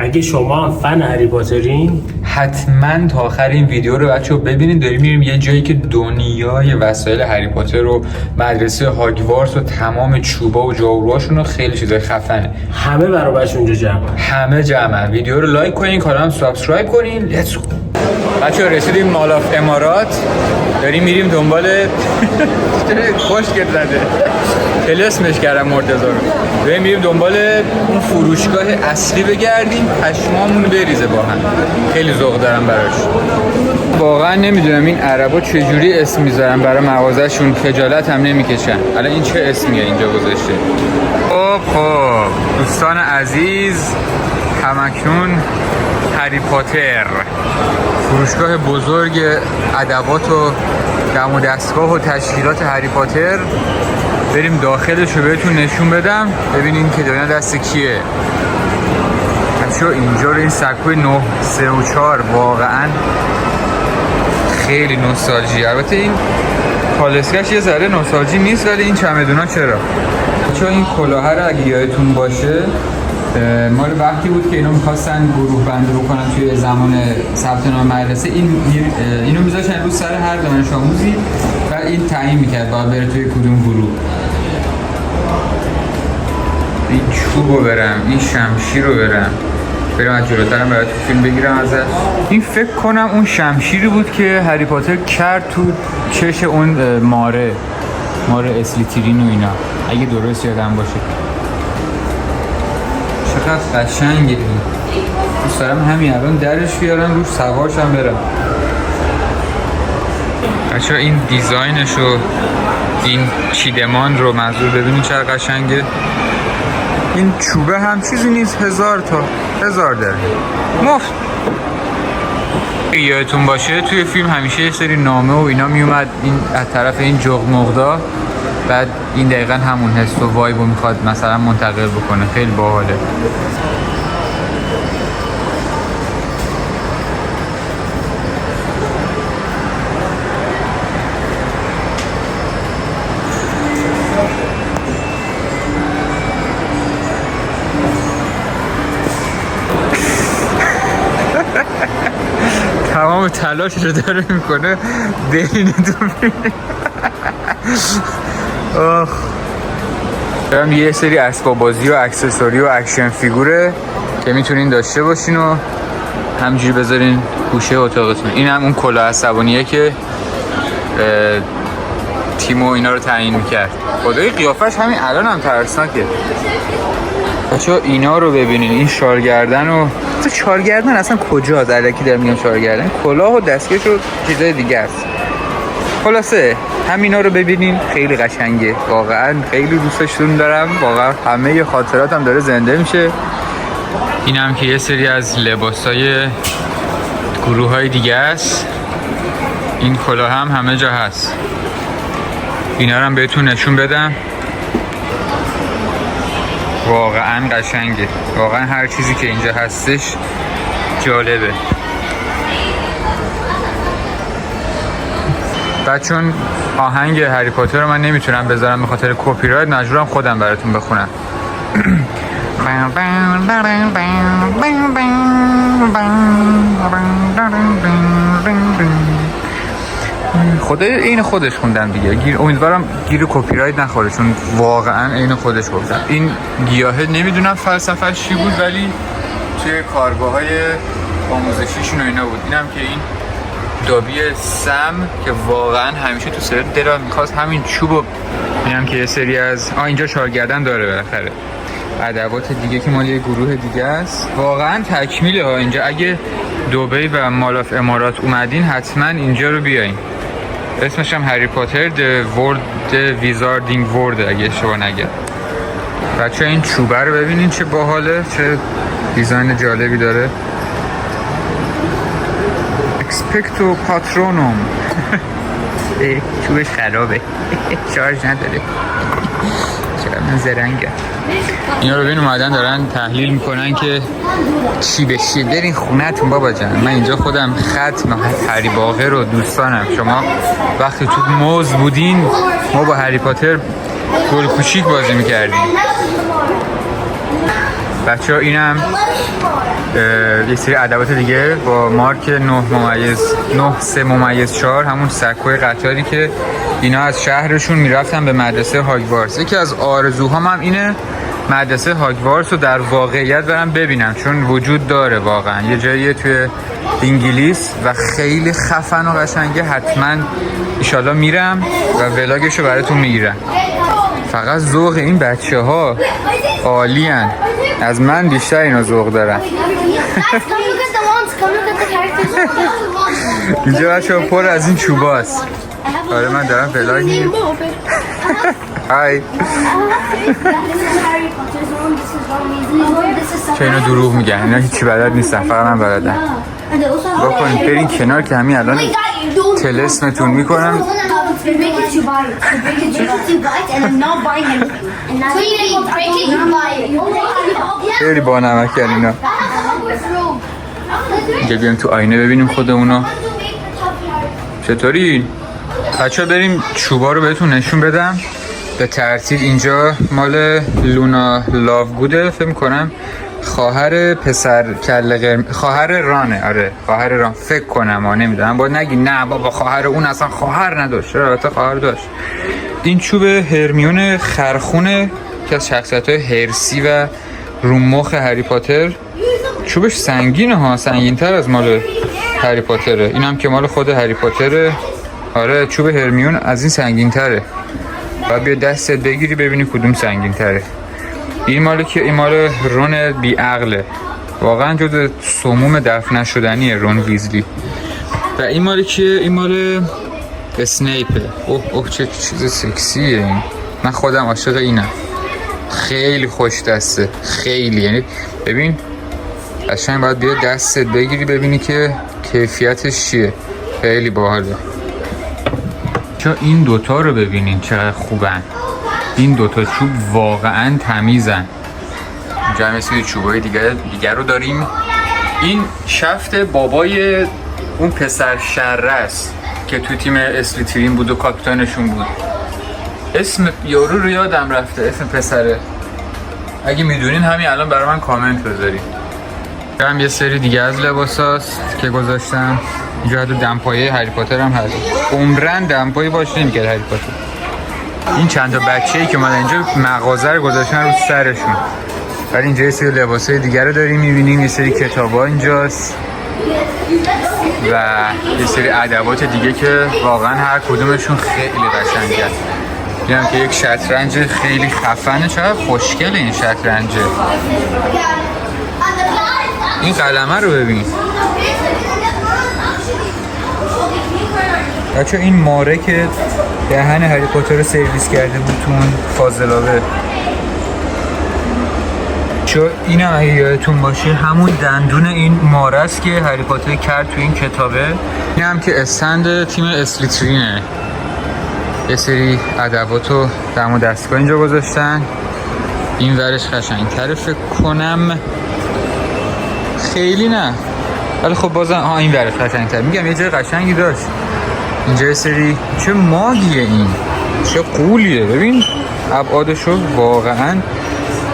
اگه شما هم فن هری پاترین حتما تا آخر این ویدیو رو بچه‌ها ببینید. داریم میریم یه جایی که دنیای وسایل هری پاتر و مدرسه هاگوارتس و تمام چوبا و جاروهاشون و خیلی چیزای خفنه. همه برابرش اونجا جمع. همه جمعن. ویدیو رو لایک کنین، کانالم سابسکرایب کنین. لیتس گو. بچه‌ها رسیدیم مال آف امارات. داریم میریم دنبال خوشگل زده. خیلی اسمش کردم مرتضی رو. داریم میریم دنبال اون فروشگاه اصلی بگردیم، پشمامون بریزه با هم. خیلی ذوق دارم براش. واقعا نمیدونم این عربا چجوری اسم میذارن برای مغازه‌شون، خجالت هم نمیکشن. الان این چه اسمیه اینجا گذاشته؟ خب دوستان عزیز، همکنون هری پاتر، فروشگاه بزرگ ادوات و دم و دستگاه و تشکیلات هری پاتر. بریم داخلش رو بهتون نشون بدم ببینین که دنیا دست کیه. بچه‌ها اینجا رو این سکوی 934 واقعا خیلی نوستالژی. البته این پالسکش یه ذره نوستالژی نیست، ولی این چمدونا چرا. چون این کلاه رو اگه یادتون باشه مال وقتی بود که اینا می‌خواستن گروه بندی بکنن توی زمان ثبت نام مدرسه، اینو می‌ذاشتن رو سر هر دانش آموزی و این تعیین می‌کرد باید بره توی کدوم گروه. این چوبو برم، این شمشیر رو برم از جلوترم برای تو فیلم بگیرم ازش. این فکر کنم اون شمشیری بود که هری پاتر کرد تو چش اون ماره اسلیترین و اینا، اگه درست یادم باشه. چقدر قشنگه. دوست دارم همین الان درش بیارم روش سوارشم برم. بچه‌ها این دیزاینش و این چیدمان رو منظور ببینید چقدر قشنگه. این چوبه هم چیزی نیست، 1000 درهم مفت. یادتون باشه توی فیلم همیشه یه سری نامه و اینا میومد این از طرف این جغمغدا، بعد این دقیقا همون حس و وایبو میخواد مثلا منتقل بکنه. خیلی باحاله. تمام تلاش رو داره میکنه برینتون بینه. دارم یه سری اسباب بازی و اکسسوری و اکشن فیگوره که میتونین داشته باشین و همجوری بذارین گوشه اتاقتون. این هم اون کلاه عصبانیه که تیمو اینا رو تعیین میکرد. خدای قیافش همین الان هم ترسناکه. بچه‌ها اینا رو ببینین، این شارگردن و شارگردن اصلا کجاست؟ الکی دارم میگم شارگردن، کلاه و دستکش و چیزای دیگه است. خلاصه همینا رو ببینین، خیلی قشنگه. واقعا خیلی دوستشون دارم. واقعا همه خاطراتم داره زنده میشه. اینم که یه سری از لباسای گروه‌های دیگه است. این کلاه هم همه جا هست. اینا رو هم بهتون نشون بدم. واقعا قشنگه. واقعا هر چیزی که اینجا هستش جالبه. بعد چون آهنگ هری پاتر رو من نمیتونم بذارم به خاطر کپی رایت، مجبورم خودم براتون بخونم. خدای این خودش خوندم دیگه. امیدوارم گیر کپی رایت نخوره چون واقعا این خودش گفتم. این گیاهه نمیدونم فلسفه‌اش چی بود، ولی توی کارگاه‌های آموزشیشون و اینا بود. اینم که این دابی سم که واقعا همیشه تو سرت دلم می‌خواست همین چوبو. اینم که یه سری از اینجا شارگردن داره بالاخره. ادوات دیگه که مال یه گروه دیگه است. واقعا تکمیله ها اینجا. اگه دبی و مال آف امارات اومدین حتما اینجا رو بیاین. اسمش هم هری پاتر The Wizarding World اگه اشتباه نگم. بچه این چوبه رو ببینین چه باحاله، چه دیزاین جالبی داره. اکسپکتو پاترونوم. چوبش خرابه. شارژ نداره. چرا من زرنگه. اینا رو ببین اومدن دارن تحلیل میکنن که چی بشه. برین خونه‌تون بابا جان. من اینجا خودم ختم هری باقر و دوستانم. شما وقتی تو موز بودین ما با هری پاتر گل کوچیک بازی میکردیم. بچه ها اینم یه سری ادوات دیگه با مارک 9.3/4 همون سکوی قطاری که اینا از شهرشون میرفتن به مدرسه هاگوارتس. یکی از آرزوهام هم اینه مدرسه هاگوارتس رو در واقعیت برم ببینم، چون وجود داره واقعا یه جایی توی انگلیس و خیلی خفن و قشنگه. حتما ایشالا میرم و ولاگش رو براتون میگیرم. فقط ذوق این بچه ها عالی هن. از من بیشتر اینا ذوق دارن. اینجا بچه ها پر از این چوبا هست. آره من دارم ولاگ میگیرم. های چه اینا دروغ میگن، اینا هیچی بلد نیستن، فقط من بلدم. بکنید برین کنار که همین الان تلسمتون میکنم. خیلی با نمک اینا. اینجا بیایم تو آینه ببینیم خودمونو چطوری. بچه ها بریم چوبا رو بهتون نشون بدم به ترتیب. اینجا مال لونا لاوگوده فکر کنم، خواهر پسر کله قرمز، خواهر رانه. آره خواهر ران فکر کنم، نمیدونم، باید نگی نه بابا خواهر اون اصلا خواهر نداشت. البته خواهر داشت. این چوب هرمیون خرخونه که از شخصیت‌های هرسی و رومخ هری پاتر. چوبش سنگینه ها، سنگین‌تر از مال هری پاتره. اینم که مال خود هری پاتره. آره چوب هرمیون از این سنگین‌تره. باید بیا دستت بگیری ببینی کدوم سنگین‌تره. این مال که این مال رون بی عقله، واقعا جز سموم دفن نشدنیه رون ویزلی. و این مال که این مال اسنیپه. اوه چه چیز سکسیه این. من خودم عاشق اینم، خیلی خوش دسته، خیلی. یعنی ببین قشنگ باید بیا دستت بگیری ببینی که کیفیتش چیه. خیلی باحاله. چون این دوتا رو ببینین چقدر خوبن. این دوتا چوب واقعا تمیزن. اینجا هم مثل چوبای دیگر رو داریم. این شفت بابای اون پسر شره است که تو تیم اسلیترین بود و کاپیتانشون بود. اسم یارو رو یادم رفته، اسم پسره. اگه میدونین همین الان برای من کامنت بذارید. هم یه سری دیگه از لباساست که گذاشتم. اینجا حتی دمپایه هری پاتر هم هست. عمرن دمپایی باش نمی‌کرد هری پاتر. این چند تا بچه‌ای که اومدن اینجا مغازه رو گذاشتن رو سرشون. ولی اینجا یه سری لباسای دیگه رو داریم می‌بینیم. یه سری کتابا اینجاست و یه سری ادوات دیگه که واقعا هر کدومشون خیلی قشنگه. دیدم که یک شطرنج خیلی خفنه. چقدر خوشگله این شطرنجه. این قلمه رو ببین بچه. این ماره که دهن هری پاتر رو سرویس کرده بود تو اون فاضلابه. چون اینم اگه یادتون باشه همون دندون این ماره است که هری پاتر کرد تو این کتابه. این هم که استند تیم اسلیترینه. یه سری ادوات رو دم و دستگاه اینجا گذاشتن. این ورش قشنگ‌تره فکر کنم. خیلی نه ولی خب بازم این ورش قشنگ‌تر. میگم یه جای قشنگی داشت. اینجا یه سری چه ماگیه این، چه قولیه. ببین ابعادشو، واقعا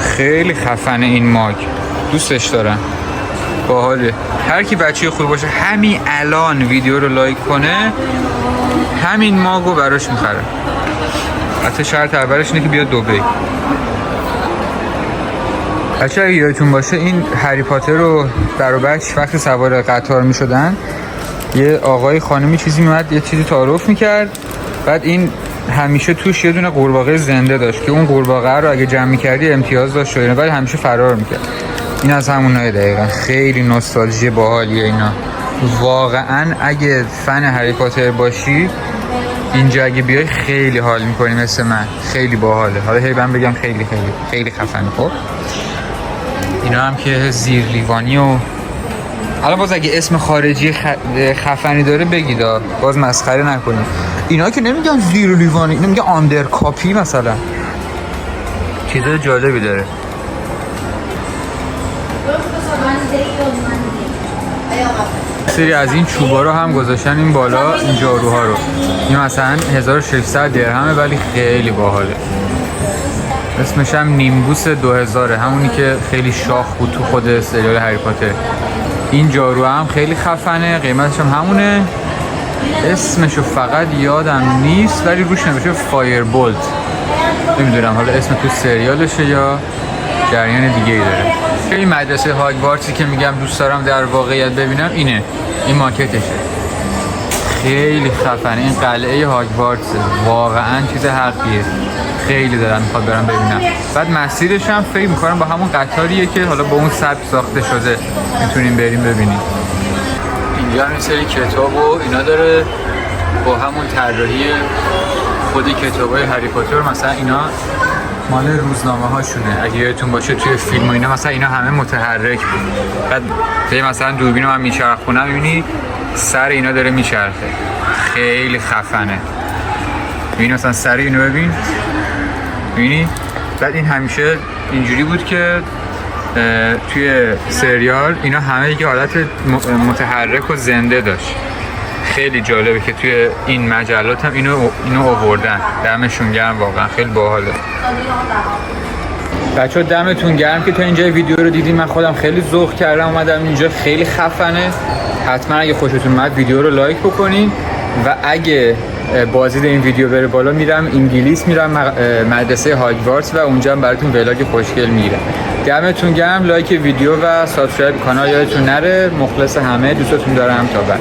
خیلی خفنه این ماگ. دوستش دارم، باحاله. هر کی بچه خوب باشه همین الان ویدیو رو لایک کنه همین ماگو براش میخرم. حتی شرط اولش اینه که بیاد دبی. بچه اگه یادتون باشه این هری پاتر رو در و بچ وقتی سوار قطار میشدن یه آقای خانمی چیزی میومد یه چیزی تعارف میکرد. بعد این همیشه توش یه دونه قورباغه زنده داشت که اون قورباغه رو اگه جمع میکردی امتیاز داشت و ولی همیشه فرار میکرد. این از همونای دقیقا. خیلی نوستالژی باحالیه اینا. واقعا اگه فن هری پاتر باشی اینجا اگه بیای خیلی حال میکنی مثل من. خیلی باحاله. حالا هی من بگم خیلی خیلی خیلی خفنه. خب اینا هم که زیر لیوانی و حالا باز اگه اسم خارجی خفنی داره بگید، باز مسخره نکنید. اینا که نمیگن زیر لیوانی، اینا میگن آندر کاپی مثلا. چیزای جالبی داره. سری از این چوبا رو هم گذاشتن این بالا، این جاروها رو. این مثلا 1600 درهمه ولی خیلی باحاله. اسمش هم نیمبوس 2000، همونی که خیلی شاخ بود تو خود سریال هری پاتر. این جارو هم خیلی خفنه، قیمتش هم همونه. اسمشو فقط یادم نیست ولی روش نوشته فایر بولت. نمیدونم حالا اسم تو سریالشه یا جریان دیگه ای داره. این مدرسه هاگوارتسی که میگم دوست دارم در واقعیت ببینم اینه، این ماکتشه. خیلی خفنه این قلعه هاگوارتس، واقعا چیز حقیه. خیلی دارم میخواد برم ببینم. بعد مسیرش هم فکر میکنم با همون قطاریه که حالا با اون سبک ساخته شده، میتونیم بریم ببینیم. اینجا هم این سری کتاب و اینا داره با همون طراحی خودی کتابای هری پاتر. مثلا اینا مال روزنامه هاشونه، اگه یادتون باشه توی فیلم و اینا مثلا اینا همه متحرک بود. بعد مثلا دوربینو من میچرخونم میبینی سر اینا داره میچرخه. خیلی خفنه. ببین مثلا سر اینو ببین، ببینی؟ بعد این همیشه اینجوری بود که توی سریال اینا همه یک حالت متحرک و زنده داشت. خیلی جالبه که توی این مجلات هم اینو آوردن. دمشون گرم، واقعا خیلی باحاله. بچه‌ها دمتون گرم که تا اینجا ویدیو رو دیدین. من خودم خیلی ذوق کردم اومدم اینجا، خیلی خفنه. حتما اگه خوشتون اومد ویدیو رو لایک بکنین و اگه بازدید این ویدیو بره بالا میرم انگلیس، میرم مدرسه هاگوارتس و اونجا هم براتون ولاگ خوشگل میگیرم. دمتون گرم، لایک ویدیو و سابسکرایب کانال یادتون نره. مخلص همه، دوستتون دارم. تا بعد.